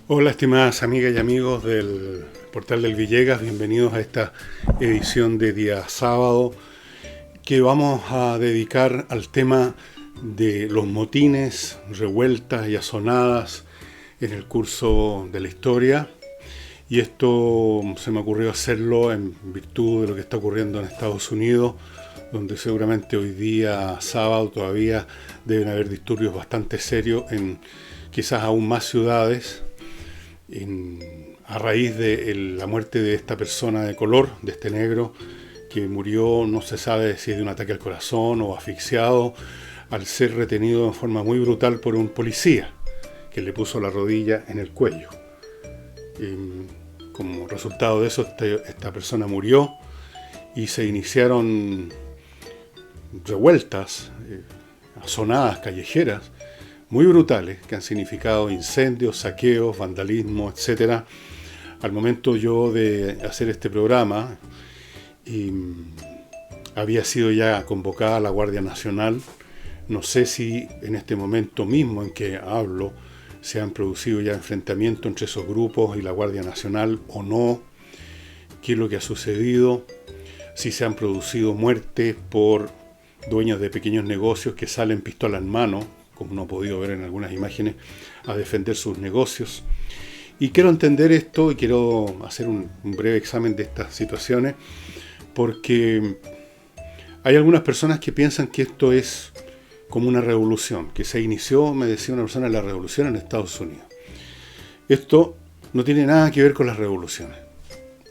Hola, estimadas amigas y amigos del Portal del Villegas, bienvenidos a esta edición de día sábado que vamos a dedicar al tema de los motines, revueltas y azonadas en el curso de la historia. Y esto se me ocurrió hacerlo en virtud de lo que está ocurriendo en Estados Unidos, donde seguramente hoy día sábado todavía deben haber disturbios bastante serios en quizás aún más ciudades. A raíz de la muerte de esta persona de color, de este negro, que murió, no se sabe si es de un ataque al corazón o asfixiado, al ser retenido en forma muy brutal por un policía, que le puso la rodilla en el cuello. Como resultado de eso, esta persona murió y se iniciaron revueltas, azonadas callejeras, muy brutales, que han significado incendios, saqueos, vandalismo, etcétera. Al momento yo de hacer este programa, había sido ya convocada la Guardia Nacional. No sé si en este momento mismo en que hablo se han producido ya enfrentamientos entre esos grupos y la Guardia Nacional o no, qué es lo que ha sucedido, si se han producido muertes por dueños de pequeños negocios que salen pistola en mano, como uno ha podido ver en algunas imágenes, a defender sus negocios. Y quiero entender esto y quiero hacer un breve examen de estas situaciones, porque hay algunas personas que piensan que esto es como una revolución, que se inició, me decía una persona, la revolución en Estados Unidos. Esto no tiene nada que ver con las revoluciones.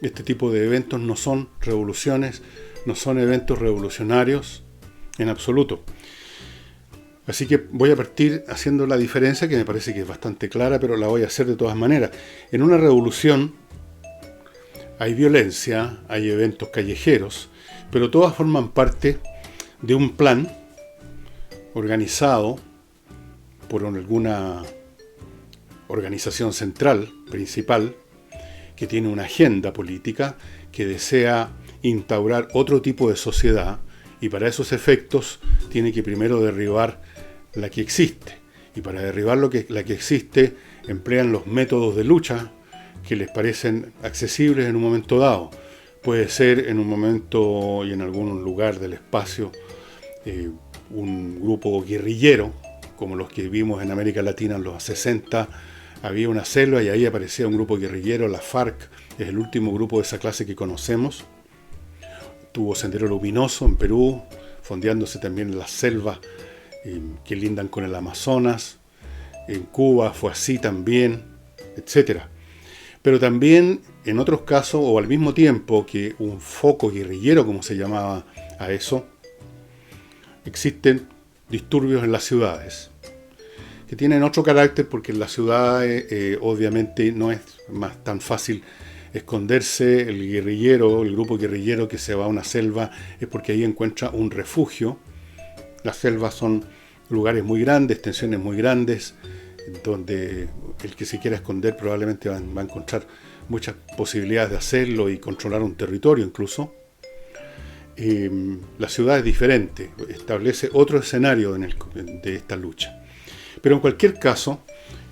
Este tipo de eventos no son revoluciones, no son eventos revolucionarios en absoluto. Así que voy a partir haciendo la diferencia, que me parece que es bastante clara, pero la voy a hacer de todas maneras. En una revolución hay violencia, hay eventos callejeros, pero todas forman parte de un plan organizado por alguna organización central, principal, que tiene una agenda política, que desea instaurar otro tipo de sociedad, y para esos efectos tiene que primero derribar la que existe. Y para derribar la que existe emplean los métodos de lucha que les parecen accesibles en un momento dado. Puede ser en un momento y en algún lugar del espacio un grupo guerrillero, como los que vimos en América Latina en los 60. Había una selva y ahí aparecía un grupo guerrillero, la FARC, es el último grupo de esa clase que conocemos. Tuvo Sendero Luminoso en Perú, fondeándose también en las selvas que lindan con el Amazonas. En Cuba fue así también, etcétera. Pero también en otros casos, o al mismo tiempo que un foco guerrillero, como se llamaba a eso, existen disturbios en las ciudades, que tienen otro carácter porque en las ciudades obviamente no es más tan fácil esconderse. El guerrillero, el grupo guerrillero que se va a una selva es porque ahí encuentra un refugio. Las selvas son lugares muy grandes, extensiones muy grandes, donde el que se quiera esconder probablemente va a encontrar muchas posibilidades de hacerlo y controlar un territorio incluso. La ciudad es diferente, establece otro escenario de esta lucha. Pero en cualquier caso,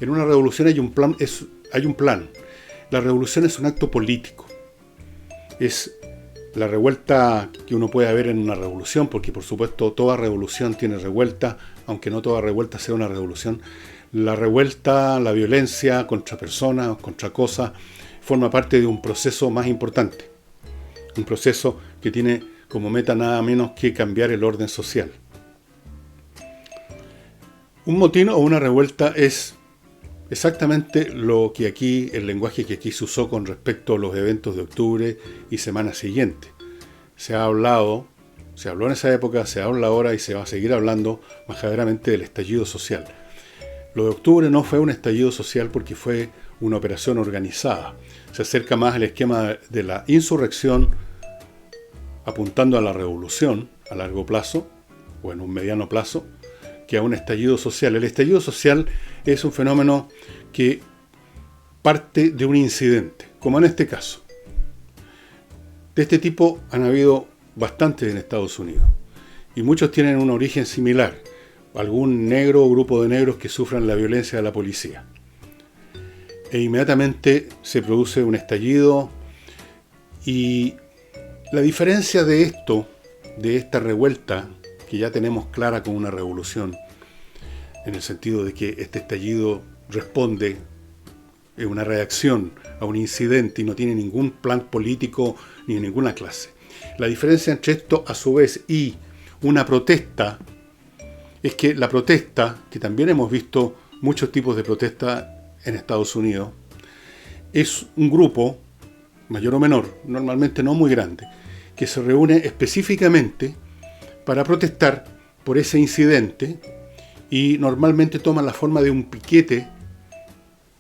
en una revolución hay un plan. La revolución es un acto político. Es la revuelta que uno puede ver en una revolución, porque por supuesto toda revolución tiene revuelta, aunque no toda revuelta sea una revolución. La revuelta, la violencia contra personas, contra cosas, forma parte de un proceso más importante. Un proceso que tiene como meta nada menos que cambiar el orden social. Un motín o una revuelta es exactamente lo que aquí, el lenguaje que aquí se usó con respecto a los eventos de octubre y semanas siguientes. Se habló en esa época, se habla ahora y se va a seguir hablando majaderamente del estallido social. Lo de octubre no fue un estallido social porque fue una operación organizada. Se acerca más al esquema de la insurrección apuntando a la revolución a largo plazo o en un mediano plazo, que a un estallido social. El estallido social es un fenómeno que parte de un incidente, como en este caso. De este tipo han habido bastantes en Estados Unidos y muchos tienen un origen similar. Algún negro o grupo de negros que sufran la violencia de la policía. e inmediatamente se produce un estallido. Y la diferencia de esto, de esta revuelta, que ya tenemos clara como una revolución, en el sentido de que este estallido responde, es una reacción a un incidente y no tiene ningún plan político ni ninguna clase. La diferencia entre esto, a su vez, y una protesta, es que la protesta, que también hemos visto muchos tipos de protesta en Estados Unidos, es un grupo, mayor o menor, normalmente no muy grande, que se reúne específicamente para protestar por ese incidente y normalmente toman la forma de un piquete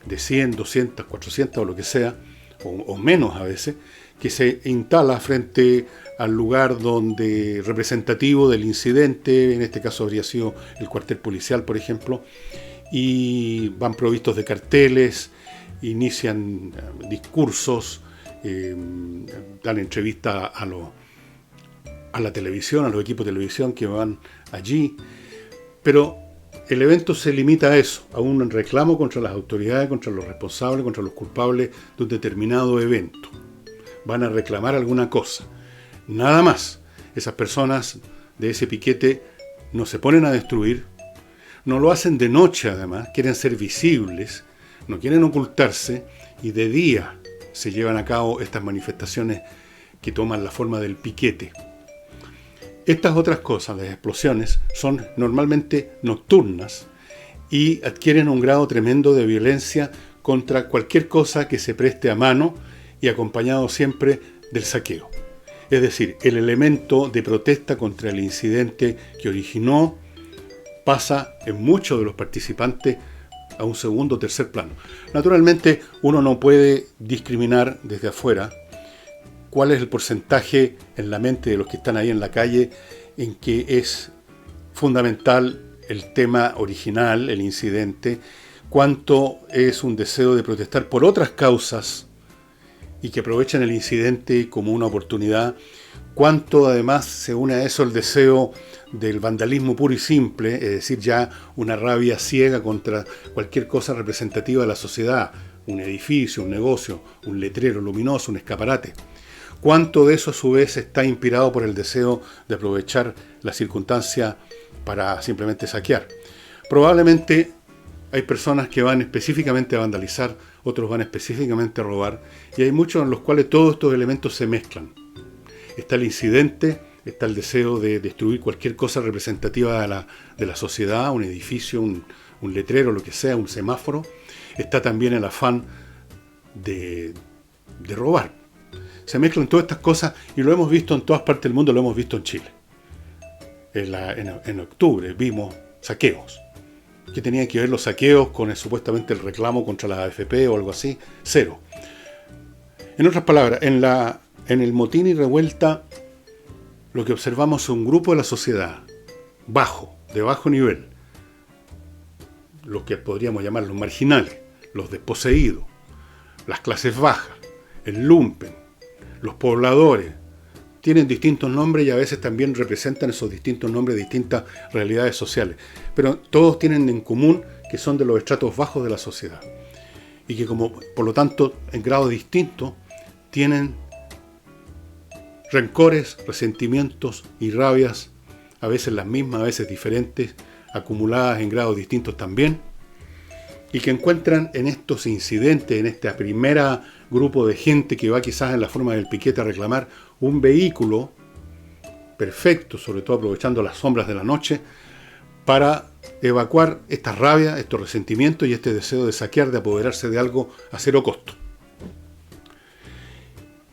de 100, 200, 400 o lo que sea, o menos a veces, que se instala frente al lugar donde representativo del incidente, en este caso habría sido el cuartel policial, por ejemplo, y van provistos de carteles, inician discursos, dan entrevistas a la televisión, a los equipos de televisión que van allí, pero el evento se limita a eso, a un reclamo contra las autoridades, contra los responsables, contra los culpables de un determinado evento. Van a reclamar alguna cosa, nada más. Esas personas de ese piquete no se ponen a destruir, no lo hacen de noche además, quieren ser visibles, no quieren ocultarse, y de día se llevan a cabo estas manifestaciones que toman la forma del piquete. Estas otras cosas, las explosiones, son normalmente nocturnas y adquieren un grado tremendo de violencia contra cualquier cosa que se preste a mano y acompañado siempre del saqueo. Es decir, el elemento de protesta contra el incidente que originó pasa en muchos de los participantes a un segundo o tercer plano. Naturalmente, uno no puede discriminar desde afuera cuál es el porcentaje en la mente de los que están ahí en la calle en que es fundamental el tema original, el incidente, cuánto es un deseo de protestar por otras causas y que aprovechan el incidente como una oportunidad, cuánto además se une a eso el deseo del vandalismo puro y simple, es decir, ya una rabia ciega contra cualquier cosa representativa de la sociedad, un edificio, un negocio, un letrero luminoso, un escaparate. Cuánto de eso a su vez está inspirado por el deseo de aprovechar la circunstancia para simplemente saquear. Probablemente hay personas que van específicamente a vandalizar, otros van específicamente a robar, y hay muchos en los cuales todos estos elementos se mezclan. Está el incidente, está el deseo de destruir cualquier cosa representativa de la sociedad, un edificio, un letrero, lo que sea, un semáforo. Está también el afán de robar. Se mezclan todas estas cosas y lo hemos visto en todas partes del mundo, lo hemos visto en Chile. En octubre vimos saqueos. ¿Qué tenían que ver los saqueos con supuestamente el reclamo contra la AFP o algo así? Cero. En otras palabras, en el motín y revuelta, lo que observamos es un grupo de la sociedad de bajo nivel, los que podríamos llamar los marginales, los desposeídos, las clases bajas, el lumpen, los pobladores, tienen distintos nombres y a veces también representan esos distintos nombres de distintas realidades sociales, pero todos tienen en común que son de los estratos bajos de la sociedad y que por lo tanto en grados distintos tienen rencores, resentimientos y rabias, a veces las mismas, a veces diferentes, acumuladas en grados distintos también, y que encuentran en estos incidentes, en esta primera grupo de gente que va quizás en la forma del piquete a reclamar, un vehículo perfecto, sobre todo aprovechando las sombras de la noche, para evacuar esta rabia, estos resentimientos y este deseo de saquear, de apoderarse de algo a cero costo.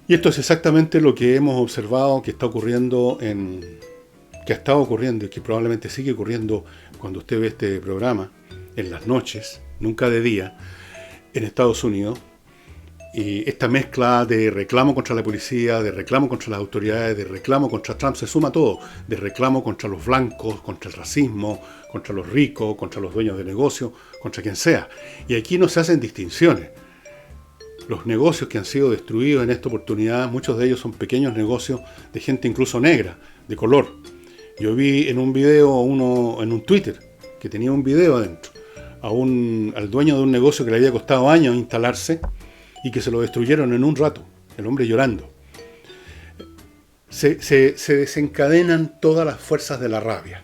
Y esto es exactamente lo que hemos observado que está ocurriendo que ha estado ocurriendo y que probablemente sigue ocurriendo cuando usted ve este programa, en las noches, nunca de día, en Estados Unidos. Y esta mezcla de reclamo contra la policía, de reclamo contra las autoridades, de reclamo contra Trump, se suma todo, de reclamo contra los blancos, contra el racismo, contra los ricos, contra los dueños de negocios, contra quien sea. Y aquí no se hacen distinciones. Los negocios que han sido destruidos en esta oportunidad, muchos de ellos son pequeños negocios de gente incluso negra, de color. Yo vi en un video, en un Twitter, que tenía un video adentro, al dueño de un negocio que le había costado años instalarse y que se lo destruyeron en un rato, el hombre llorando. Se desencadenan todas las fuerzas de la rabia,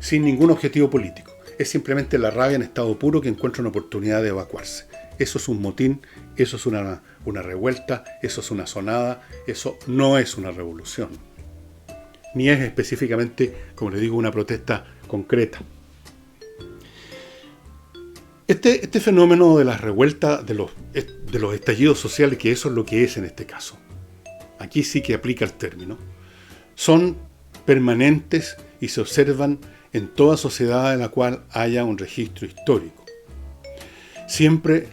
sin ningún objetivo político. Es simplemente la rabia en estado puro que encuentra una oportunidad de evacuarse. Eso es un motín, eso es una revuelta, eso es una sonada, eso no es una revolución. Ni es específicamente, como les digo, una protesta concreta. Este fenómeno de las revueltas, de los estallidos sociales, que eso es lo que es en este caso, aquí sí que aplica el término, son permanentes y se observan en toda sociedad en la cual haya un registro histórico. Siempre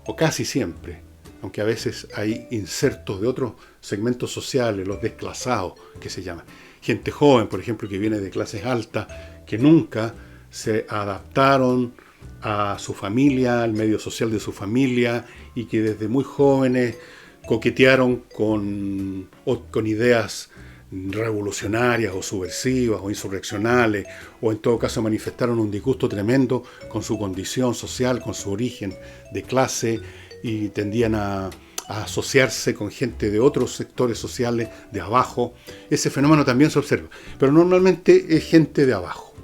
o casi siempre, aunque a veces hay insertos de otros segmentos sociales, los desclasados, que se llaman. Gente joven, por ejemplo, que viene de clases altas, que nunca se adaptaron a su familia, al medio social de su familia, y que desde muy jóvenes coquetearon con ideas revolucionarias o subversivas o insurreccionales, o en todo caso manifestaron un disgusto tremendo con su condición social, con su origen de clase, y tendían a asociarse con gente de otros sectores sociales de abajo. Ese fenómeno también se observa, pero normalmente es gente de abajo.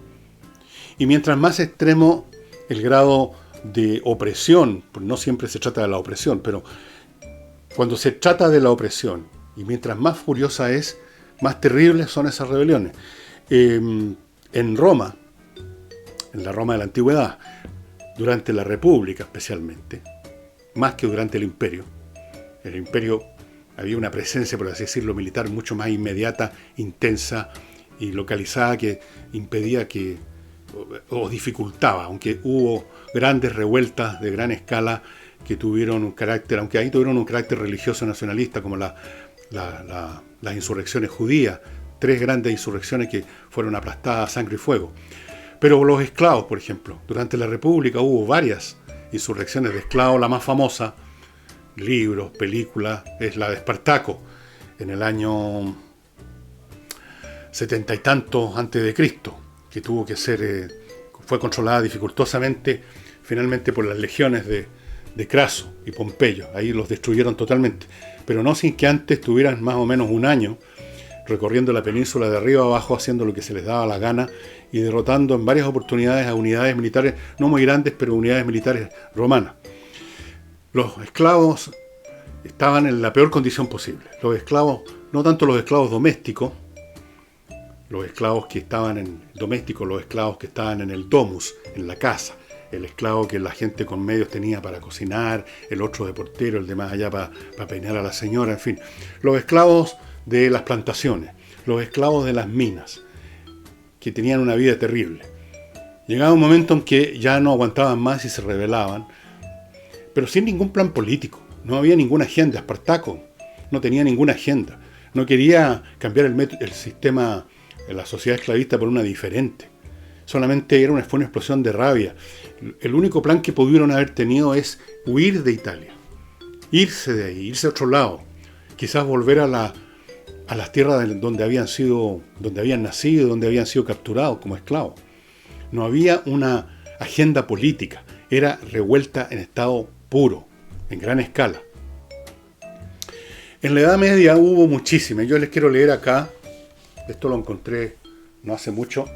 Y mientras más extremo el grado de opresión, pues no siempre se trata de la opresión, pero cuando se trata de la opresión, y mientras más furiosa es, más terribles son esas rebeliones. En Roma, en la Roma de la Antigüedad, durante la República especialmente, más que durante el Imperio había una presencia, por así decirlo, militar mucho más inmediata, intensa y localizada, que impedía o dificultaba, aunque hubo grandes revueltas de gran escala que tuvieron un carácter, aunque ahí tuvieron un carácter religioso nacionalista, como las insurrecciones judías, 3 grandes insurrecciones que fueron aplastadas a sangre y fuego. Pero los esclavos, por ejemplo, durante la República hubo varias insurrecciones de esclavos. La más famosa, libros, películas, es la de Espartaco, en el año 70 y tantos antes de Cristo, que tuvo que ser, fue controlada dificultosamente finalmente por las legiones de Craso y Pompeyo. Ahí los destruyeron totalmente, pero no sin que antes tuvieran más o menos un año recorriendo la península de arriba a abajo, haciendo lo que se les daba la gana y derrotando en varias oportunidades a unidades militares, no muy grandes, pero unidades militares romanas. Los esclavos estaban en la peor condición posible. Los esclavos, no tanto los esclavos domésticos, los esclavos que estaban en doméstico, los esclavos que estaban en el domus, en la casa, el esclavo que la gente con medios tenía para cocinar, el otro de portero, el de más allá para peinar a la señora, en fin. Los esclavos de las plantaciones, los esclavos de las minas, que tenían una vida terrible. Llegaba un momento en que ya no aguantaban más y se rebelaban, pero sin ningún plan político. No había ninguna agenda. Espartaco no tenía ninguna agenda. No quería cambiar el sistema, la sociedad esclavista, por una diferente. Solamente fue una explosión de rabia. El único plan que pudieron haber tenido es huir de Italia. Irse de ahí, irse a otro lado. Quizás volver a las tierras donde habían nacido, donde habían sido capturados como esclavos. No había una agenda política. Era revuelta en estado puro, en gran escala. En la Edad Media hubo muchísimas. Yo les quiero leer acá, esto lo encontré no hace mucho,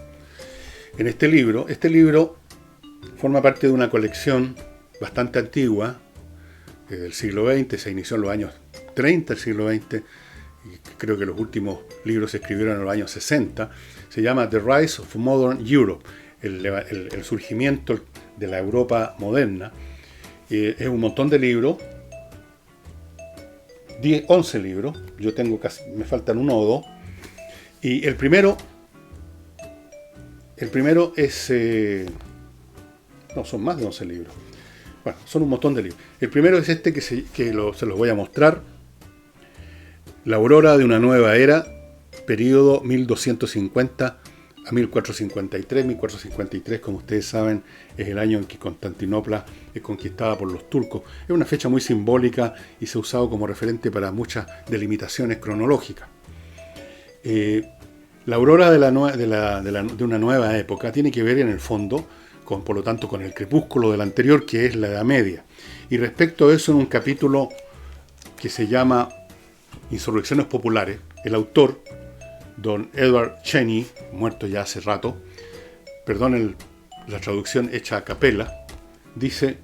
en este libro. Este libro forma parte de una colección bastante antigua, del siglo XX, se inició en los años 30 del siglo XX, y creo que los últimos libros se escribieron en los años 60. Se llama The Rise of Modern Europe, el surgimiento de la Europa moderna. Es un montón de libros, 11 libros, yo tengo me faltan 1 o 2, y el primero es, no, son más de 11 libros, bueno, son un montón de libros. El primero es este se los voy a mostrar, La aurora de una nueva era, periodo 1250 a 1453. 1453, como ustedes saben, es el año en que Constantinopla es conquistada por los turcos. Es una fecha muy simbólica y se ha usado como referente para muchas delimitaciones cronológicas. La aurora de una nueva época tiene que ver, en el fondo, por lo tanto con el crepúsculo del anterior, que es la Edad Media. Y respecto a eso, en un capítulo que se llama Insurrecciones Populares, el autor, don Edward Cheney, muerto ya hace rato, perdón la traducción hecha a capela, dice: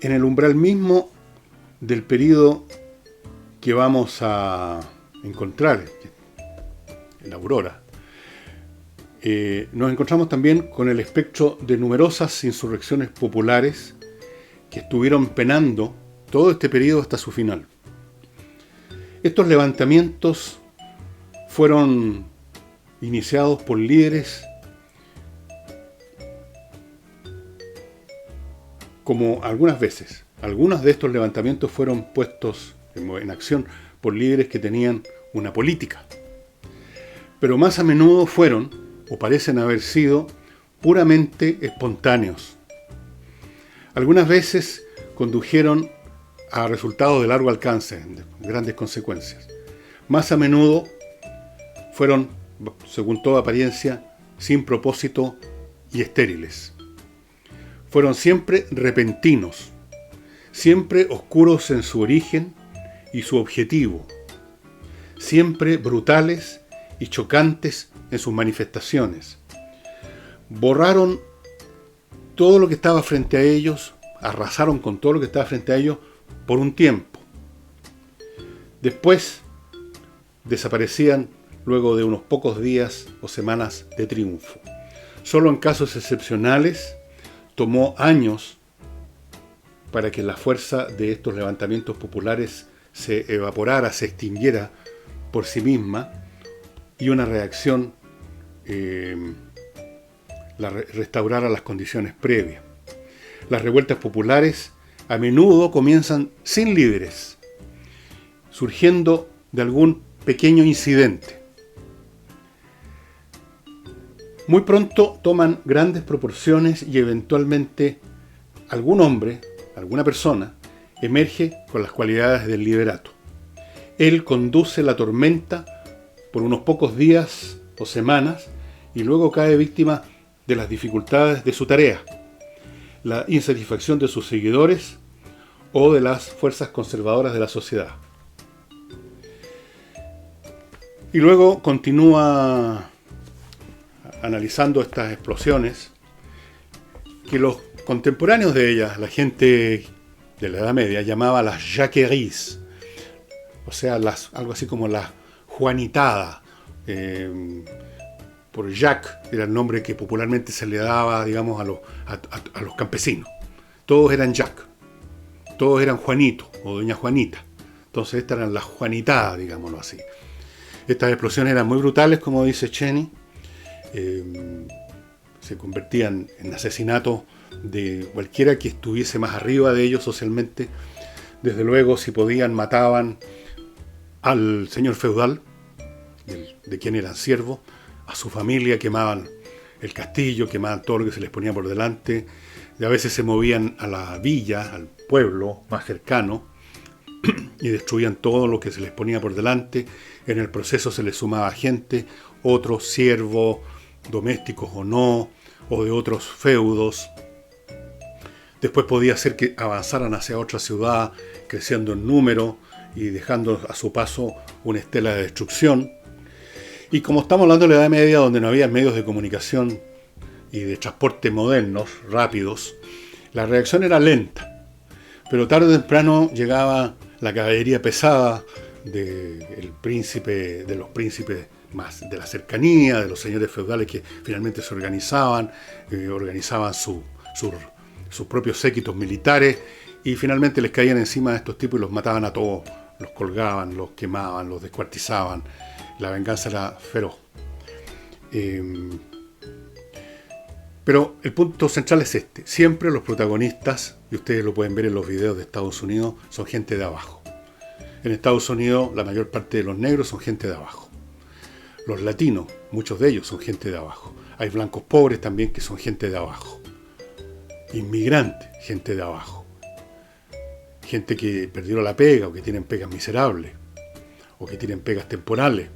en el umbral mismo del período que vamos a encontrar, en la aurora, nos encontramos también con el espectro de numerosas insurrecciones populares que estuvieron penando todo este periodo hasta su final. Estos levantamientos fueron iniciados por líderes como algunas veces. Algunos de estos levantamientos fueron puestos en acción por líderes que tenían una política. Pero más a menudo fueron, o parecen haber sido, puramente espontáneos. Algunas veces condujeron a resultados de largo alcance, de grandes consecuencias. Más a menudo fueron, según toda apariencia, sin propósito y estériles. Fueron siempre repentinos, siempre oscuros en su origen y su objetivo, siempre brutales y chocantes en sus manifestaciones. Borraron todo lo que estaba frente a ellos, arrasaron con todo lo que estaba frente a ellos por un tiempo. Después desaparecían luego de unos pocos días o semanas de triunfo. Solo en casos excepcionales tomó años para que la fuerza de estos levantamientos populares se evaporara, se extinguiera por sí misma, y una reacción restaurara las condiciones previas. Las revueltas populares a menudo comienzan sin líderes, surgiendo de algún pequeño incidente. Muy pronto toman grandes proporciones y eventualmente algún hombre, alguna persona, emerge con las cualidades del liderato. Él conduce la tormenta por unos pocos días o semanas y luego cae víctima de las dificultades de su tarea, la insatisfacción de sus seguidores o de las fuerzas conservadoras de la sociedad. Y luego continúa analizando estas explosiones que los contemporáneos de ellas, la gente de la Edad Media, llamaba las jacqueries, o sea, algo así como la juanitada. Por Jacques era el nombre que popularmente se le daba, digamos, a los campesinos. Todos eran Jacques, todos eran Juanito o Doña Juanita. Entonces estas eran las juanitadas, digámoslo así. Estas explosiones eran muy brutales, como dice Cheney. Se convertían en asesinatos de cualquiera que estuviese más arriba de ellos socialmente. Desde luego, si podían, mataban al señor feudal, de quien eran siervos, a su familia, quemaban el castillo, quemaban todo lo que se les ponía por delante, y a veces se movían a la villa, al pueblo más cercano, y destruían todo lo que se les ponía por delante. En el proceso se les sumaba gente, otros siervos, domésticos o no, o de otros feudos. Después podía ser que avanzaran hacia otra ciudad, creciendo en número y dejando a su paso una estela de destrucción. Y como estamos hablando de la Edad Media, donde no había medios de comunicación y de transporte modernos, rápidos, la reacción era lenta. Pero tarde o temprano llegaba la caballería pesada de los príncipes más de la cercanía, de los señores feudales que finalmente se organizaban sus propios séquitos militares, y finalmente les caían encima a estos tipos y los mataban a todos, los colgaban, los quemaban, los descuartizaban. La venganza era feroz. Pero el punto central es este. Siempre los protagonistas, y ustedes lo pueden ver en los videos de Estados Unidos, son gente de abajo. En Estados Unidos la mayor parte de los negros son gente de abajo. Los latinos, muchos de ellos son gente de abajo. Hay blancos pobres también que son gente de abajo. Inmigrantes, gente de abajo. Gente que perdieron la pega o que tienen pegas miserables. O que tienen pegas temporales.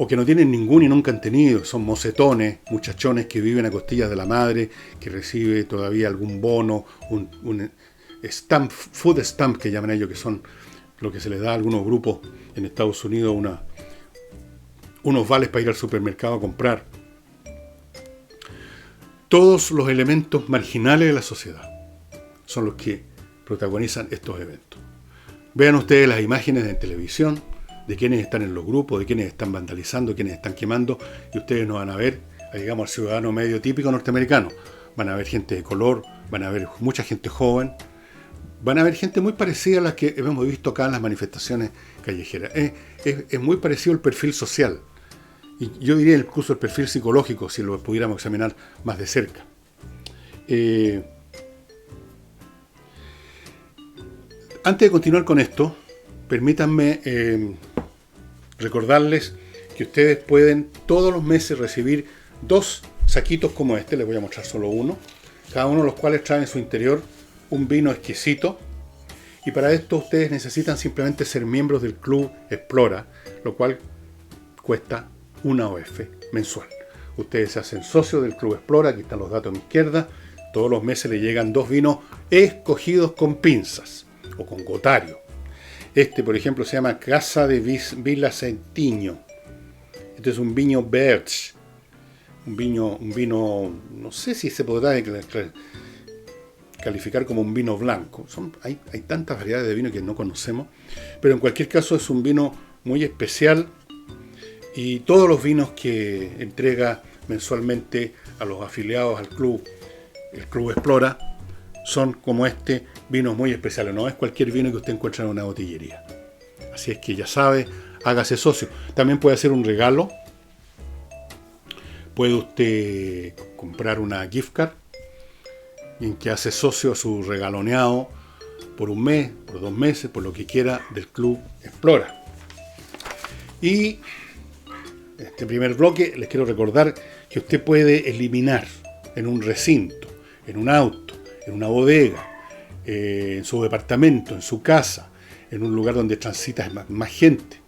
o que no tienen ningún y nunca han tenido, son mocetones, muchachones que viven a costillas de la madre, que recibe todavía algún bono, un stamp, food stamp que llaman ellos, que son lo que se les da a algunos grupos en Estados Unidos, unos vales para ir al supermercado a comprar. Todos los elementos marginales de la sociedad son los que protagonizan estos eventos. Vean ustedes las imágenes en televisión de quienes están en los grupos, de quienes están vandalizando, quienes están quemando, y ustedes no van a ver, digamos, al ciudadano medio típico norteamericano. Van a ver gente de color, van a ver mucha gente joven, van a ver gente muy parecida a la que hemos visto acá en las manifestaciones callejeras. Es muy parecido el perfil social, y yo diría incluso el perfil psicológico, si lo pudiéramos examinar más de cerca. Antes de continuar con esto, permítanme recordarles que ustedes pueden todos los meses recibir 2 saquitos como este, les voy a mostrar solo uno, cada uno de los cuales trae en su interior un vino exquisito, y para esto ustedes necesitan simplemente ser miembros del Club Explora, lo cual cuesta 1 OF mensual. Ustedes se hacen socios del Club Explora, aquí están los datos a mi izquierda, todos los meses les llegan 2 vinos escogidos con pinzas o con gotario. Este, por ejemplo, se llama Casa de Villa Centinio. Este es un vino Berch. Un vino, no sé si se podrá calificar como un vino blanco. Hay tantas variedades de vino que no conocemos, pero en cualquier caso es un vino muy especial, y todos los vinos que entrega mensualmente a los afiliados al club, el Club Explora, son como este, vinos muy especiales. No es cualquier vino que usted encuentra en una botillería. Así es que ya sabe, hágase socio. También puede hacer un regalo. Puede usted comprar una gift card en que hace socio a su regaloneado por un mes, por 2 meses, por lo que quiera, del Club Explora. Y en este primer bloque les quiero recordar que usted puede eliminar en un recinto, en un auto, en una bodega, en su departamento, en su casa, en un lugar donde transita más gente,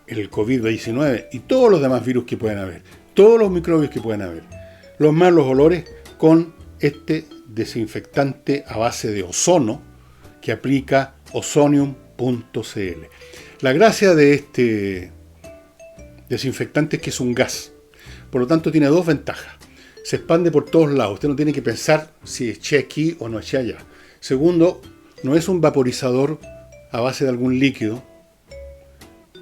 el COVID-19 y todos los demás virus que pueden haber, todos los microbios que pueden haber, los malos olores, con este desinfectante a base de ozono que aplica ozonium.cl. La gracia de este desinfectante es que es un gas, por lo tanto tiene 2 ventajas. Se expande por todos lados. Usted no tiene que pensar si eché aquí o no eché allá. Segundo, no es un vaporizador a base de algún líquido,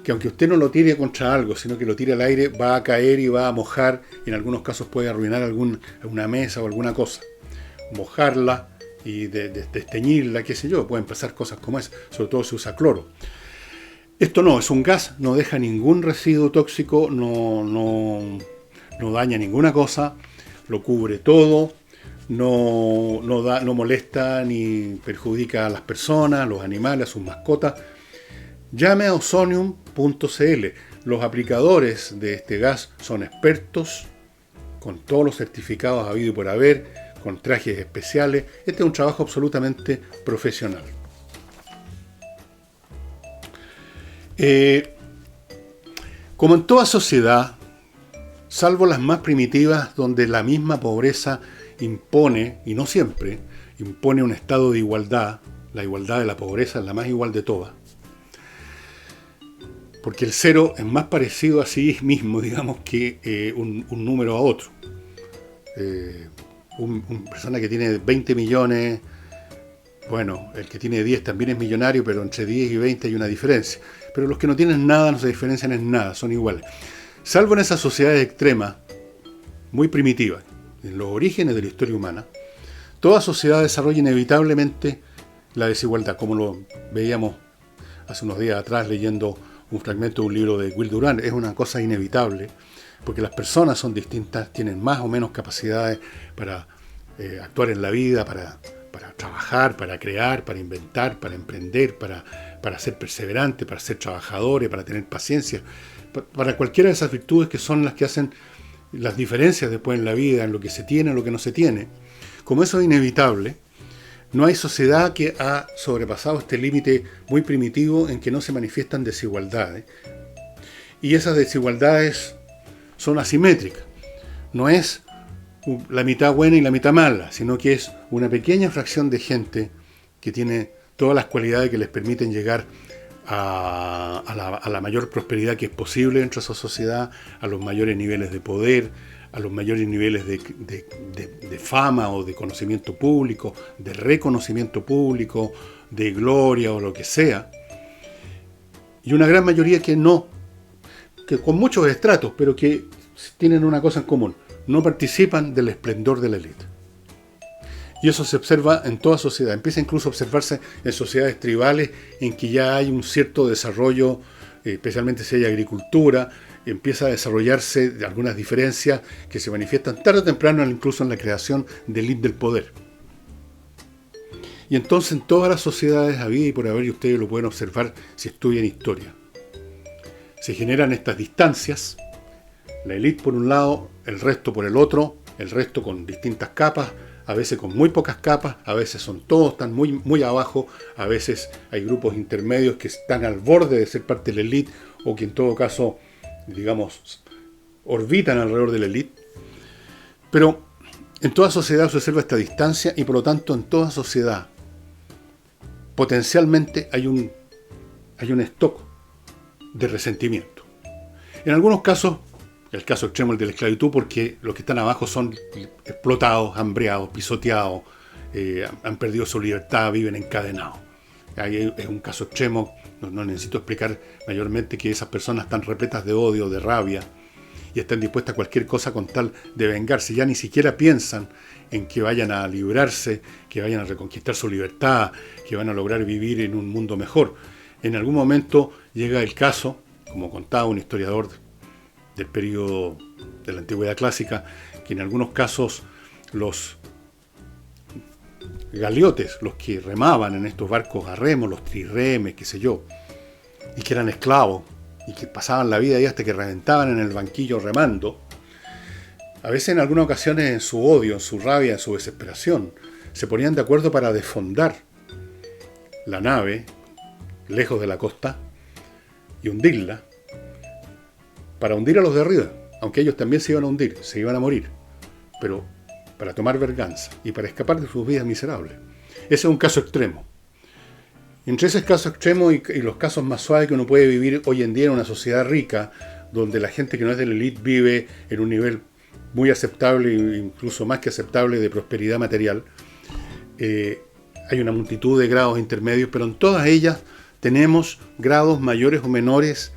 que aunque usted no lo tire contra algo, sino que lo tire al aire, va a caer y va a mojar, y en algunos casos puede arruinar alguna mesa o alguna cosa. Mojarla y desteñirla, qué sé yo, pueden pasar cosas como esa, sobre todo si usa cloro. Esto no, es un gas, no deja ningún residuo tóxico, no daña ninguna cosa, lo cubre todo, no molesta ni perjudica a las personas, a los animales, a sus mascotas. Llame a ozonium.cl. Los aplicadores de este gas son expertos, con todos los certificados habido y por haber, con trajes especiales. Este es un trabajo absolutamente profesional. Como en toda sociedad, salvo las más primitivas, donde la misma pobreza impone, y no siempre, impone un estado de igualdad, la igualdad de la pobreza es la más igual de todas, porque el cero es más parecido a sí mismo, digamos, que un número a otro. Una persona que tiene 20 millones, bueno, el que tiene 10 también es millonario, pero entre 10 y 20 hay una diferencia. Pero los que no tienen nada no se diferencian en nada, son iguales. Salvo en esas sociedades extremas, muy primitivas, en los orígenes de la historia humana, toda sociedad desarrolla inevitablemente la desigualdad, como lo veíamos hace unos días atrás leyendo un fragmento de un libro de Will Durant. Es una cosa inevitable, porque las personas son distintas, tienen más o menos capacidades para actuar en la vida, para trabajar, para crear, para inventar, para emprender, para ser perseverantes, para ser trabajadores, para tener paciencia, para cualquiera de esas virtudes que son las que hacen las diferencias después en la vida, en lo que se tiene, en lo que no se tiene. Como eso es inevitable, no hay sociedad que ha sobrepasado este límite muy primitivo en que no se manifiestan desigualdades. Y esas desigualdades son asimétricas. No es la mitad buena y la mitad mala, sino que es una pequeña fracción de gente que tiene todas las cualidades que les permiten llegar a la mayor prosperidad que es posible dentro de esa sociedad, a los mayores niveles de poder, a los mayores niveles de fama o de conocimiento público, de reconocimiento público, de gloria o lo que sea. Y una gran mayoría que no, que con muchos estratos, pero que tienen una cosa en común: no participan del esplendor de la élite. Y eso se observa en toda sociedad. Empieza incluso a observarse en sociedades tribales en que ya hay un cierto desarrollo, especialmente si hay agricultura, empieza a desarrollarse algunas diferencias que se manifiestan tarde o temprano incluso en la creación de élite del poder. Y entonces en todas las sociedades había y por haber, y ustedes lo pueden observar si estudian historia, se generan estas distancias, la élite por un lado, el resto por el otro, el resto con distintas capas, a veces con muy pocas capas, a veces son todos, están muy, muy abajo, a veces hay grupos intermedios que están al borde de ser parte de la élite o que en todo caso, digamos, orbitan alrededor de la élite. Pero en toda sociedad se observa esta distancia y por lo tanto en toda sociedad potencialmente hay un stock de resentimiento. En algunos casos, el caso extremo el de la esclavitud, porque los que están abajo son explotados, hambreados, pisoteados, han perdido su libertad, viven encadenados. Ahí es un caso extremo, no necesito explicar mayormente que esas personas están repletas de odio, de rabia, y están dispuestas a cualquier cosa con tal de vengarse. Ya ni siquiera piensan en que vayan a librarse, que vayan a reconquistar su libertad, que van a lograr vivir en un mundo mejor. En algún momento llega el caso, como contaba un historiador del periodo de la Antigüedad Clásica, que en algunos casos los galiotes, los que remaban en estos barcos a remo, los trirremes, qué sé yo, y que eran esclavos, y que pasaban la vida ahí hasta que reventaban en el banquillo remando, a veces en algunas ocasiones en su odio, en su rabia, en su desesperación, se ponían de acuerdo para desfondar la nave lejos de la costa y hundirla, para hundir a los de arriba, aunque ellos también se iban a hundir, se iban a morir, pero para tomar venganza y para escapar de sus vidas miserables. Ese es un caso extremo. Entre ese caso extremo y los casos más suaves que uno puede vivir hoy en día en una sociedad rica, donde la gente que no es de la élite vive en un nivel muy aceptable, incluso más que aceptable, de prosperidad material, hay una multitud de grados intermedios, pero en todas ellas tenemos grados mayores o menores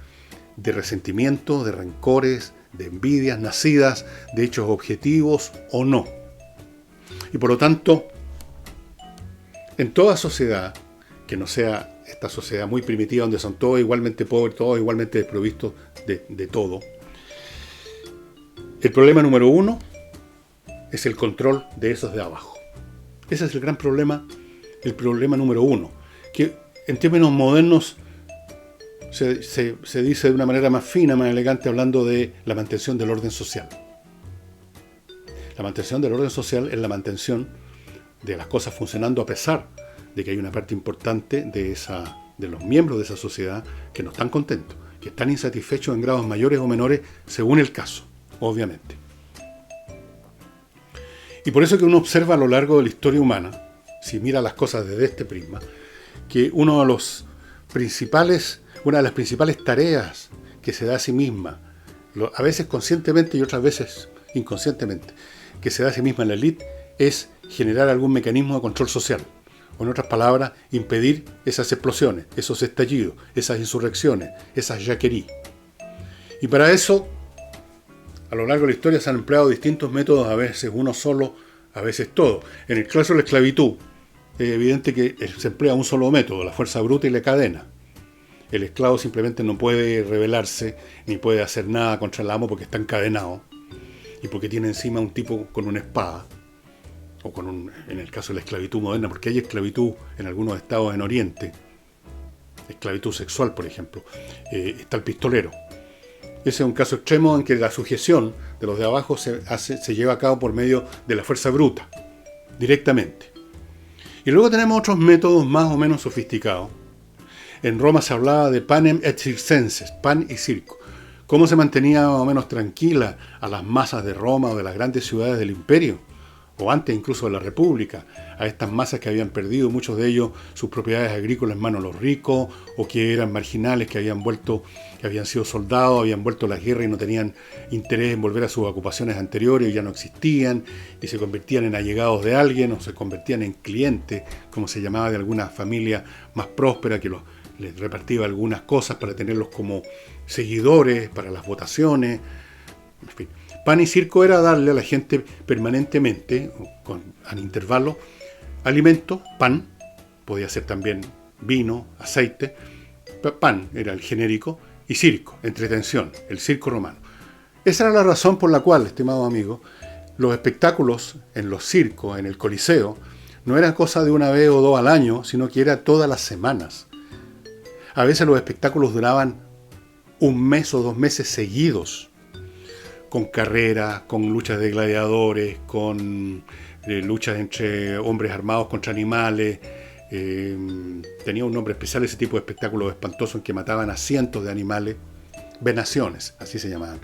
de resentimiento, de rencores, de envidias nacidas de hechos objetivos o no. Y por lo tanto, en toda sociedad, que no sea esta sociedad muy primitiva donde son todos igualmente pobres, todos igualmente desprovistos de todo, el problema número uno es el control de esos de abajo. Ese es el gran problema, el problema número uno, que en términos modernos se dice de una manera más fina, más elegante, hablando de la mantención del orden social. La mantención del orden social es la mantención de las cosas funcionando a pesar de que hay una parte importante de los miembros de esa sociedad que no están contentos, que están insatisfechos en grados mayores o menores según el caso, obviamente. Y por eso que uno observa a lo largo de la historia humana, si mira las cosas desde este prisma, que una de las principales tareas que se da a sí misma, a veces conscientemente y otras veces inconscientemente, que se da a sí misma en la élite, es generar algún mecanismo de control social. O en otras palabras, impedir esas explosiones, esos estallidos, esas insurrecciones, esas yaquerías. Y para eso, a lo largo de la historia se han empleado distintos métodos, a veces uno solo, a veces todo. En el caso de la esclavitud, es evidente que se emplea un solo método, la fuerza bruta y la cadena. El esclavo simplemente no puede rebelarse, ni puede hacer nada contra el amo porque está encadenado, y porque tiene encima un tipo con una espada, o en el caso de la esclavitud moderna, porque hay esclavitud en algunos estados en Oriente, esclavitud sexual, por ejemplo, está el pistolero. Ese es un caso extremo en que la sujeción de los de abajo se lleva a cabo por medio de la fuerza bruta, directamente. Y luego tenemos otros métodos más o menos sofisticados. En Roma se hablaba de panem et circenses, pan y circo. ¿Cómo se mantenía más o menos tranquila a las masas de Roma o de las grandes ciudades del imperio? O antes incluso de la República, a estas masas que habían perdido, muchos de ellos, sus propiedades agrícolas en manos de los ricos, o que eran marginales, que habían sido soldados, habían vuelto a la guerra y no tenían interés en volver a sus ocupaciones anteriores, y ya no existían, y se convertían en allegados de alguien, o se convertían en clientes, como se llamaba de alguna familia más próspera, que les repartía algunas cosas para tenerlos como seguidores, para las votaciones, en fin. Pan y circo era darle a la gente permanentemente, al intervalo, alimento, pan, podía ser también vino, aceite, pan era el genérico, y circo, entretención, el circo romano. Esa era la razón por la cual, estimado amigo, los espectáculos en los circos, en el Coliseo, no eran cosa de una vez o dos al año, sino que era todas las semanas. A veces los espectáculos duraban un mes o 2 meses seguidos, con carreras, con luchas de gladiadores, con luchas entre hombres armados contra animales. Tenía un nombre especial ese tipo de espectáculos espantosos en que mataban a cientos de animales. Venaciones, así se llamaban.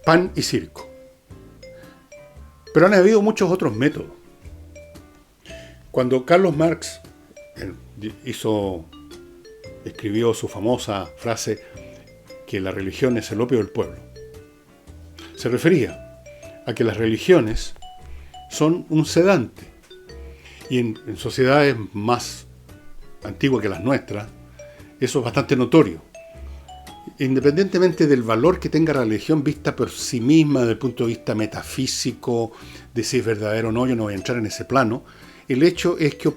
Pan y circo. Pero han habido muchos otros métodos. Cuando Carlos Marx escribió su famosa frase que la religión es el opio del pueblo, se refería a que las religiones son un sedante. Y en sociedades más antiguas que las nuestras, eso es bastante notorio. Independientemente del valor que tenga la religión vista por sí misma, desde el punto de vista metafísico, de si es verdadero o no, yo no voy a entrar en ese plano, el hecho es que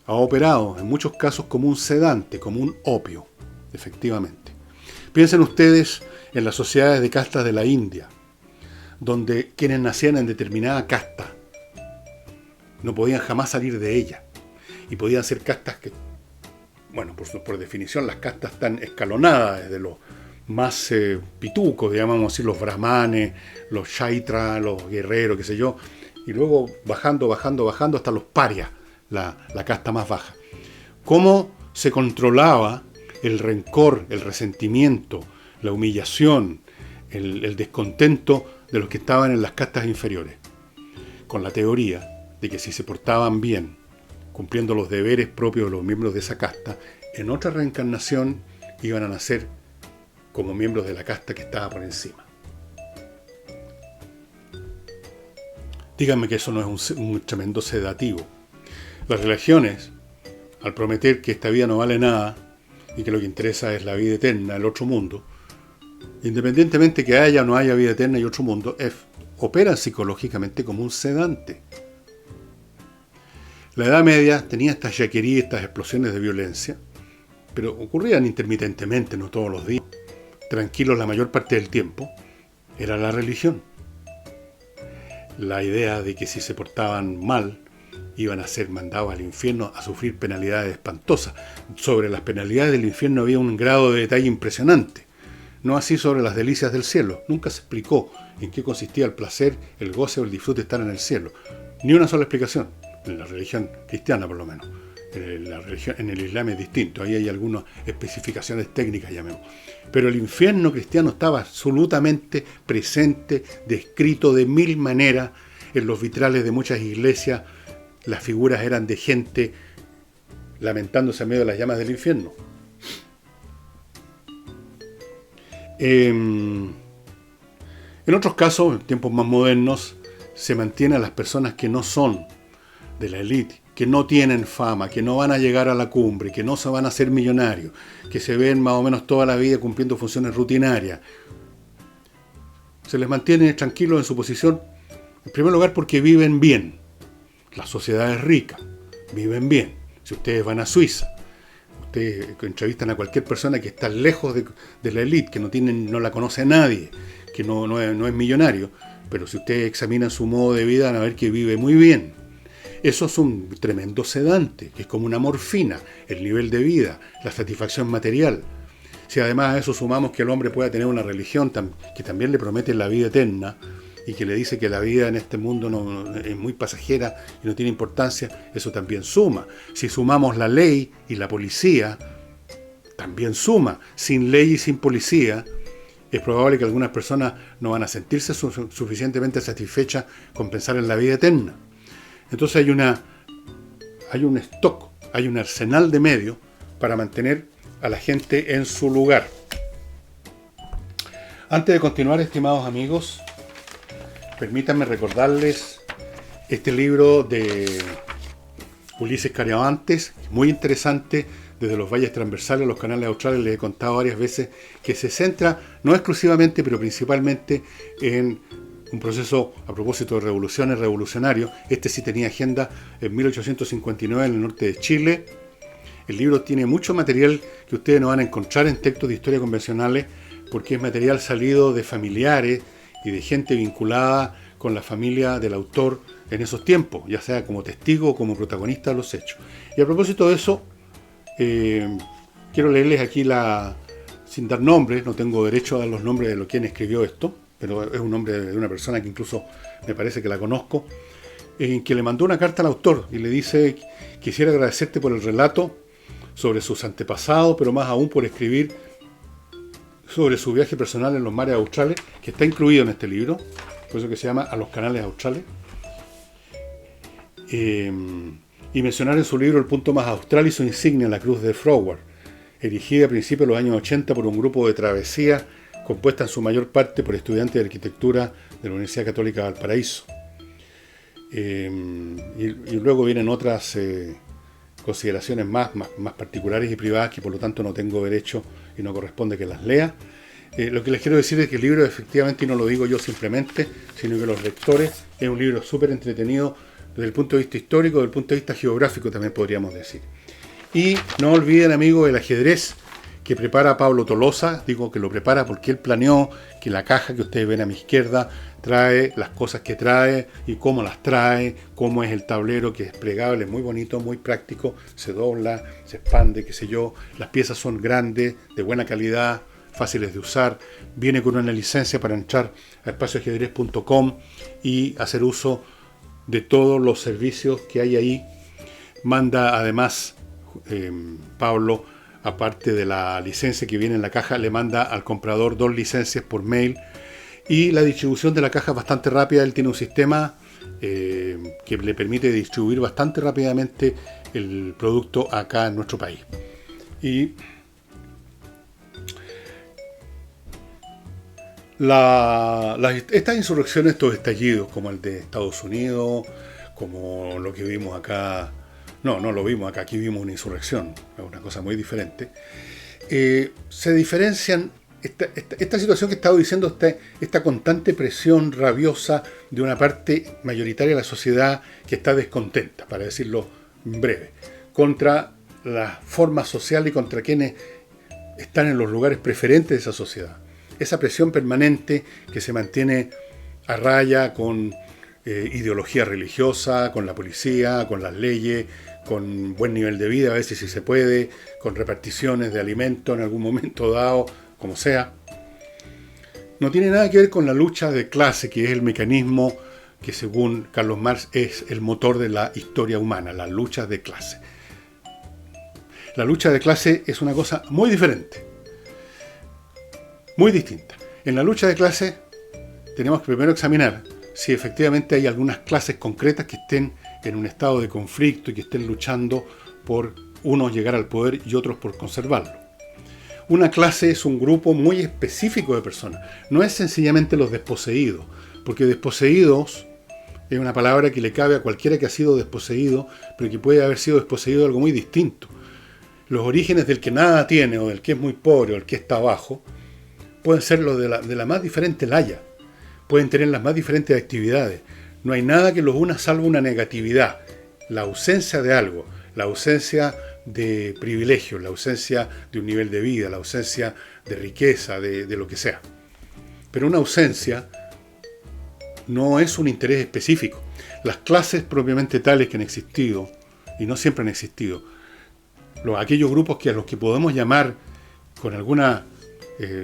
ha operado en muchos casos como un sedante, como un opio, efectivamente. Piensen ustedes en las sociedades de castas de la India, donde quienes nacían en determinada casta no podían jamás salir de ella, y podían ser castas que, bueno, por definición las castas están escalonadas, desde los más pitucos, llamamos así, los brahmanes, los shaitras, los guerreros, qué sé yo, y luego bajando hasta los parias, la casta más baja. ¿Cómo se controlaba el rencor, el resentimiento, la humillación, el descontento de los que estaban en las castas inferiores? Con la teoría de que si se portaban bien, cumpliendo los deberes propios de los miembros de esa casta, en otra reencarnación iban a nacer como miembros de la casta que estaba por encima. Díganme que eso no es un tremendo sedativo. Las religiones, al prometer que esta vida no vale nada y que lo que interesa es la vida eterna, el otro mundo, independientemente que haya o no haya vida eterna y otro mundo, operan psicológicamente como un sedante. La Edad Media tenía estas yaquerías, estas explosiones de violencia, pero ocurrían intermitentemente, no todos los días. Tranquilos la mayor parte del tiempo, era la religión. La idea de que si se portaban mal, iban a ser mandados al infierno a sufrir penalidades espantosas. Sobre las penalidades del infierno había un grado de detalle impresionante. No así sobre las delicias del cielo. Nunca se explicó en qué consistía el placer, el goce o el disfrute de estar en el cielo. Ni una sola explicación, en la religión cristiana por lo menos. En el Islam es distinto, ahí hay algunas especificaciones técnicas, llamemos. Pero el infierno cristiano estaba absolutamente presente, descrito de 1000 maneras en los vitrales de muchas iglesias. Las figuras eran de gente lamentándose en medio de las llamas del infierno. En otros casos, en tiempos más modernos, se mantiene a las personas que no son de la élite, que no tienen fama, que no van a llegar a la cumbre, que no se van a hacer millonarios, que se ven más o menos toda la vida cumpliendo funciones rutinarias. Se les mantiene tranquilos en su posición, en primer lugar porque viven bien. La sociedad es rica, viven bien. Si ustedes van a Suiza, ustedes entrevistan a cualquier persona que está lejos de la élite, que no la conoce nadie, que no es millonario, pero si ustedes examinan su modo de vida van a ver que vive muy bien. Eso es un tremendo sedante, que es como una morfina, el nivel de vida, la satisfacción material. Si además a eso sumamos que el hombre pueda tener una religión que también le promete la vida eterna y que le dice que la vida en este mundo no, es muy pasajera y no tiene importancia, eso también suma. Si sumamos la ley y la policía también suma. Sin ley y sin policía, es probable que algunas personas no van a sentirse suficientemente satisfechas con pensar en la vida eterna. Entonces hay un stock, hay un arsenal de medios para mantener a la gente en su lugar. Antes de continuar, estimados amigos, permítanme recordarles este libro de Ulises Caravantes, muy interesante, desde los valles transversales a los canales australes. Les he contado varias veces que se centra, no exclusivamente, pero principalmente en un proceso a propósito de revoluciones, revolucionarios. Este sí tenía agenda en 1859 en el norte de Chile. El libro tiene mucho material que ustedes no van a encontrar en textos de historia convencionales, porque es material salido de familiares y de gente vinculada con la familia del autor en esos tiempos, ya sea como testigo o como protagonista de los hechos. Y a propósito de eso, quiero leerles aquí sin dar nombres, no tengo derecho a dar los nombres de quien escribió esto, pero es un nombre de una persona que incluso me parece que la conozco, que le mandó una carta al autor y le dice: quisiera agradecerte por el relato sobre sus antepasados, pero más aún por escribir sobre su viaje personal en los mares australes, que está incluido en este libro, por eso que se llama A los canales australes, y mencionar en su libro el punto más austral y su insignia, la Cruz de Froward, erigida a principios de los años 80 por un grupo de travesía compuesta en su mayor parte por estudiantes de arquitectura de la Universidad Católica de Valparaíso. Y luego vienen otras consideraciones más particulares y privadas, que por lo tanto no tengo derecho y no corresponde que las lea. Lo que les quiero decir es que el libro, efectivamente, y no lo digo yo simplemente, sino que los lectores, es un libro súper entretenido desde el punto de vista histórico, desde el punto de vista geográfico también podríamos decir. Y no olviden, amigos, el ajedrez que prepara Pablo Tolosa. Digo que lo prepara porque él planeó que la caja que ustedes ven a mi izquierda trae las cosas que trae y cómo las trae, cómo es el tablero, que es plegable, muy bonito, muy práctico, se dobla, se expande, qué sé yo. Las piezas son grandes, de buena calidad, fáciles de usar. Viene con una licencia para entrar a espacioajedrez.com y hacer uso de todos los servicios que hay ahí. Manda además, Pablo, aparte de la licencia que viene en la caja, le manda al comprador 2 licencias por mail, y la distribución de la caja es bastante rápida. Él tiene un sistema que le permite distribuir bastante rápidamente el producto acá en nuestro país. Y estas insurrecciones, estos estallidos, como el de Estados Unidos, como lo que vimos acá, no lo vimos acá, aquí vimos una insurrección, es una cosa muy diferente, se diferencian. Esta situación que he estado diciendo, esta constante presión rabiosa de una parte mayoritaria de la sociedad que está descontenta, para decirlo en breve, contra la forma social y contra quienes están en los lugares preferentes de esa sociedad. Esa presión permanente que se mantiene a raya con ideología religiosa, con la policía, con las leyes, con buen nivel de vida, a veces si se puede, con reparticiones de alimentos en algún momento dado, como sea, no tiene nada que ver con la lucha de clase, que es el mecanismo que, según Carlos Marx, es el motor de la historia humana, la lucha de clase. La lucha de clase es una cosa muy diferente, muy distinta. En la lucha de clase tenemos que primero examinar si efectivamente hay algunas clases concretas que estén en un estado de conflicto y que estén luchando por unos llegar al poder y otros por conservarlo. Una clase es un grupo muy específico de personas. No es sencillamente los desposeídos, porque desposeídos es una palabra que le cabe a cualquiera que ha sido desposeído, pero que puede haber sido desposeído de algo muy distinto. Los orígenes del que nada tiene, o del que es muy pobre, o del que está abajo, pueden ser los de la más diferente laya. Pueden tener las más diferentes actividades. No hay nada que los una salvo una negatividad, la ausencia de algo, la ausencia de privilegios, la ausencia de un nivel de vida, la ausencia de riqueza, de lo que sea. Pero una ausencia no es un interés específico. Las clases propiamente tales que han existido, y no siempre han existido, aquellos grupos a los que podemos llamar con alguna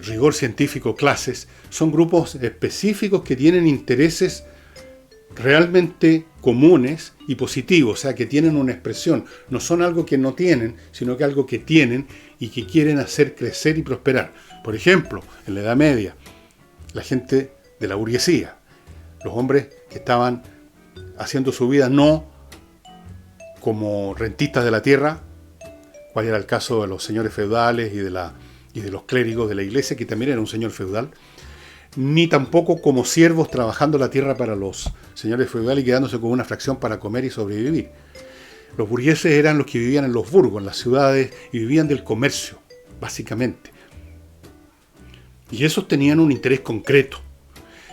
rigor científico clases, son grupos específicos que tienen intereses realmente comunes y positivos, o sea, que tienen una expresión. No son algo que no tienen, sino que algo que tienen y que quieren hacer crecer y prosperar. Por ejemplo, en la Edad Media, la gente de la burguesía, los hombres que estaban haciendo su vida no como rentistas de la tierra, cual era el caso de los señores feudales y de los clérigos de la iglesia, que también era un señor feudal, ni tampoco como siervos trabajando la tierra para los señores feudales y quedándose con una fracción para comer y sobrevivir. Los burgueses eran los que vivían en los burgos, en las ciudades, y vivían del comercio, básicamente. Y esos tenían un interés concreto.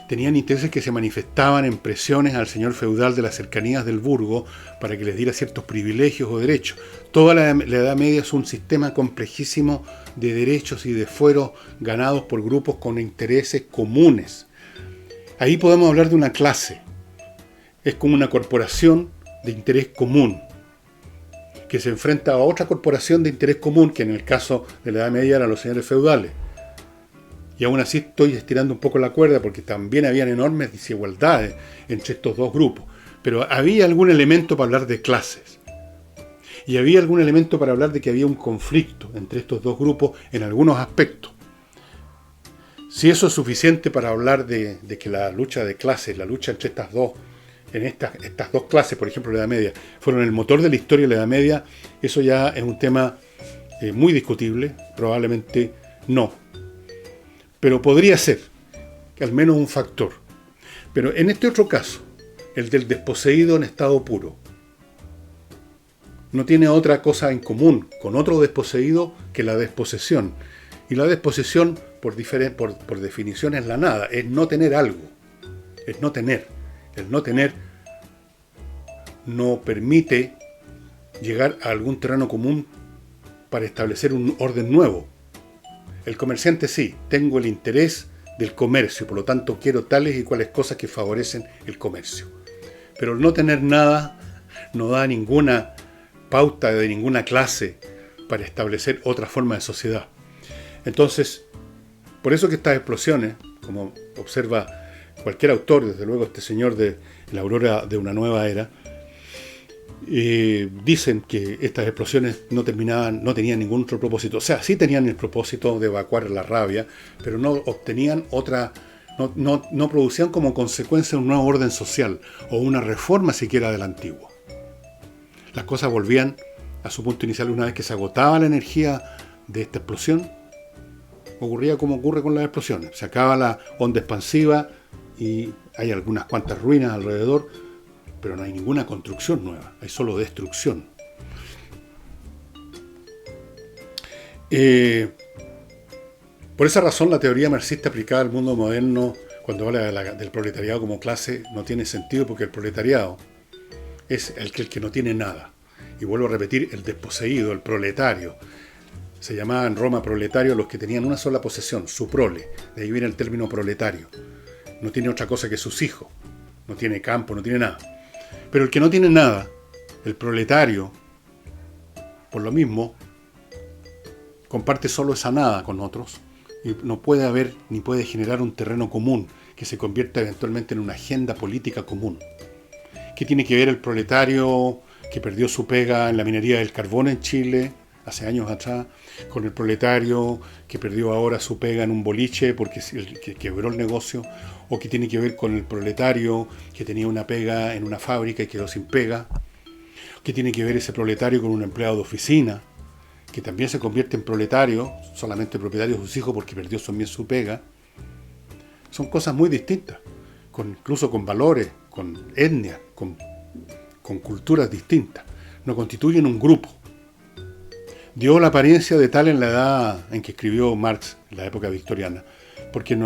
Tenían intereses que se manifestaban en presiones al señor feudal de las cercanías del burgo para que les diera ciertos privilegios o derechos. Toda la Edad Media es un sistema complejísimo de derechos y de fueros ganados por grupos con intereses comunes. Ahí podemos hablar de una clase. Es como una corporación de interés común que se enfrenta a otra corporación de interés común, que en el caso de la Edad Media eran los señores feudales. Y aún así estoy estirando un poco la cuerda porque también habían enormes desigualdades entre estos dos grupos. Pero había algún elemento para hablar de clases. Y había algún elemento para hablar de que había un conflicto entre estos dos grupos en algunos aspectos. Si eso es suficiente para hablar de que la lucha de clases, la lucha entre estas dos clases, por ejemplo la Edad Media, fueron el motor de la historia de la Edad Media, eso ya es un tema muy discutible, probablemente no. Pero podría ser, que al menos un factor. Pero en este otro caso, el del desposeído en estado puro, no tiene otra cosa en común con otro desposeído que la desposesión. Y la desposesión, por definición, es la nada, es no tener algo, es no tener. El no tener no permite llegar a algún terreno común para establecer un orden nuevo. El comerciante sí, tengo el interés del comercio, por lo tanto quiero tales y cuales cosas que favorecen el comercio. Pero el no tener nada no da ninguna pauta de ninguna clase para establecer otra forma de sociedad. Entonces, por eso que estas explosiones, como observa cualquier autor, desde luego este señor de La aurora de una nueva era, dicen que estas explosiones no tenían ningún otro propósito. O sea, sí tenían el propósito de evacuar la rabia, pero no obtenían no producían como consecuencia un nuevo orden social o una reforma siquiera del antiguo. Las cosas volvían a su punto inicial una vez que se agotaba la energía de esta explosión. Ocurría como ocurre con las explosiones. Se acaba la onda expansiva y hay algunas cuantas ruinas alrededor, pero no hay ninguna construcción nueva, hay solo destrucción. Por esa razón la teoría marxista aplicada al mundo moderno, cuando habla del proletariado como clase, no tiene sentido, porque el proletariado es el que no tiene nada. Y vuelvo a repetir, el desposeído, el proletario. Se llamaba en Roma proletario a los que tenían una sola posesión, su prole. De ahí viene el término proletario. No tiene otra cosa que sus hijos. No tiene campo, no tiene nada. Pero el que no tiene nada, el proletario, por lo mismo, comparte solo esa nada con otros y no puede haber ni puede generar un terreno común que se convierta eventualmente en una agenda política común. ¿Qué tiene que ver el proletario que perdió su pega en la minería del carbón en Chile hace años atrás con el proletario que perdió ahora su pega en un boliche porque quebró el negocio? ¿O qué tiene que ver con el proletario que tenía una pega en una fábrica y quedó sin pega? ¿Qué tiene que ver ese proletario con un empleado de oficina que también se convierte en proletario, solamente propietario de sus hijos porque perdió también su pega? Son cosas muy distintas, incluso con valores, con etnias, con culturas distintas. No constituyen un grupo. Dio la apariencia de tal en la edad en que escribió Marx, en la época victoriana, porque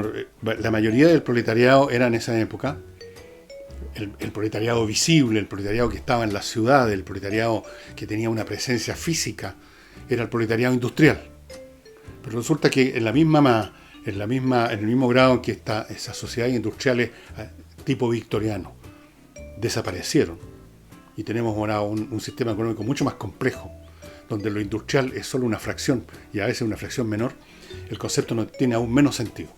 la mayoría del proletariado era en esa época el proletariado visible, el proletariado que estaba en la ciudad, el proletariado que tenía una presencia física, era el proletariado industrial. Pero resulta que en el mismo grado en que esas sociedades industriales tipo victoriano desaparecieron y tenemos ahora un sistema económico mucho más complejo, donde lo industrial es solo una fracción y a veces una fracción menor, el concepto no tiene aún menos sentido.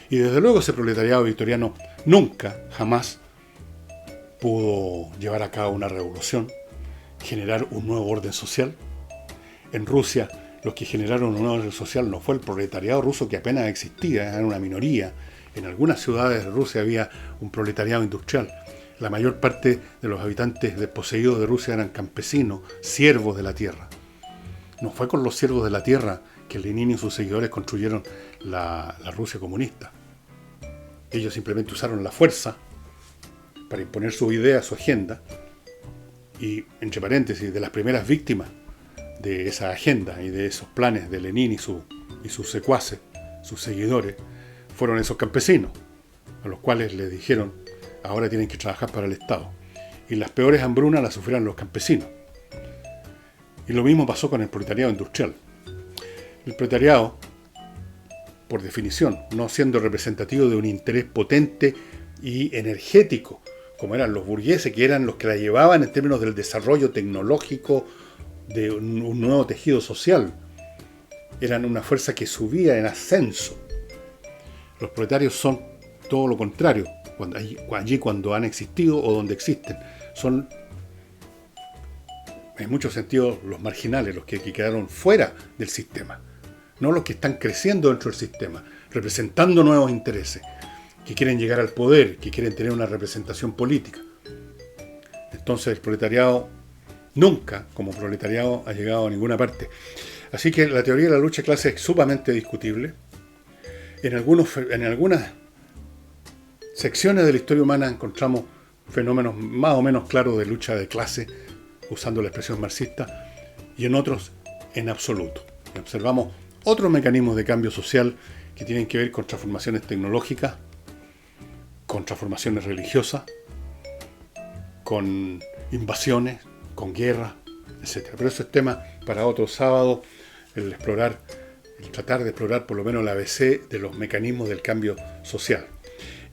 Y desde luego ese proletariado victoriano nunca, jamás pudo llevar a cabo una revolución, generar un nuevo orden social. En Rusia, los que generaron un nuevo orden social no fue el proletariado ruso, que apenas existía, era una minoría. En algunas ciudades de Rusia había un proletariado industrial. La mayor parte de los habitantes desposeídos de Rusia eran campesinos, siervos de la tierra. No fue con los siervos de la tierra que Lenin y sus seguidores construyeron la Rusia comunista. Ellos simplemente usaron la fuerza para imponer su idea, su agenda, y, entre paréntesis, de las primeras víctimas de esa agenda y de esos planes de Lenin y sus secuaces, sus seguidores, fueron esos campesinos, a los cuales les dijeron: ahora tienen que trabajar para el Estado. Y las peores hambrunas las sufrieron los campesinos. Y lo mismo pasó con el proletariado industrial. El proletariado, por definición, no siendo representativo de un interés potente y energético, como eran los burgueses, que eran los que la llevaban en términos del desarrollo tecnológico de un nuevo tejido social. Eran una fuerza que subía en ascenso. Los proletarios son todo lo contrario, allí cuando han existido o donde existen. Son, en muchos sentidos, los marginales, los que quedaron fuera del sistema. No los que están creciendo dentro del sistema, representando nuevos intereses, que quieren llegar al poder, que quieren tener una representación política. Entonces el proletariado nunca, como proletariado, ha llegado a ninguna parte. Así que la teoría de la lucha de clases es sumamente discutible. En algunas secciones de la historia humana encontramos fenómenos más o menos claros de lucha de clase, usando la expresión marxista, y en otros en absoluto. Y observamos otros mecanismos de cambio social que tienen que ver con transformaciones tecnológicas, con transformaciones religiosas, con invasiones, con guerras, etc. Pero eso es tema para otro sábado, el tratar de explorar por lo menos la ABC de los mecanismos del cambio social.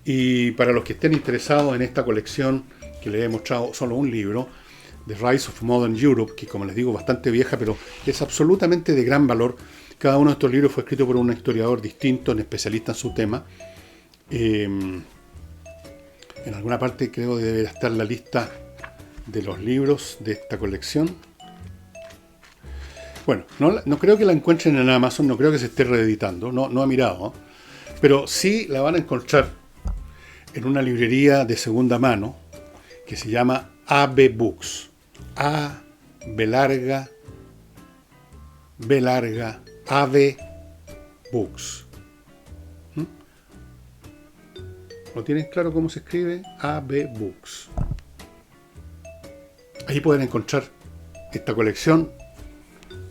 Y para los que estén interesados en esta colección, que les he mostrado solo un libro, The Rise of Modern Europe, que, como les digo, bastante vieja, pero es absolutamente de gran valor. Cada uno de estos libros fue escrito por un historiador distinto, un especialista en su tema. En alguna parte creo que debe estar la lista de los libros de esta colección. Bueno, no creo que la encuentren en Amazon, no creo que se esté reeditando, no he mirado, pero sí la van a encontrar en una librería de segunda mano que se llama AB Books. A, B larga, B larga, AB Books. ¿Lo tienen claro cómo se escribe? AB Books. Ahí pueden encontrar esta colección.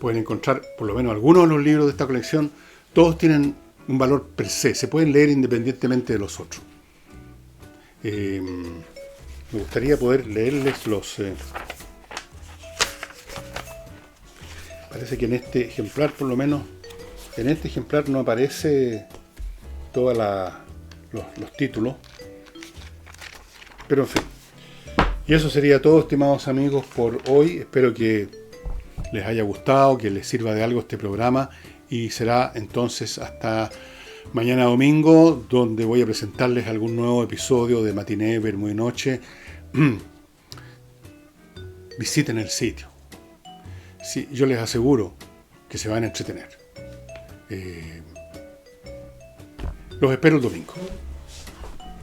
Pueden encontrar por lo menos algunos de los libros de esta colección. Todos tienen un valor per se. Se pueden leer independientemente de los otros. Me gustaría poder leerles los... Parece que en este ejemplar, por lo menos, en este ejemplar no aparece todos los títulos. Pero en fin. Y eso sería todo, estimados amigos, por hoy. Espero que les haya gustado, que les sirva de algo este programa, y será entonces hasta mañana domingo, donde voy a presentarles algún nuevo episodio de Matiné, Vermú y Noche. Visiten el sitio. Sí, yo les aseguro que se van a entretener. Los espero el domingo.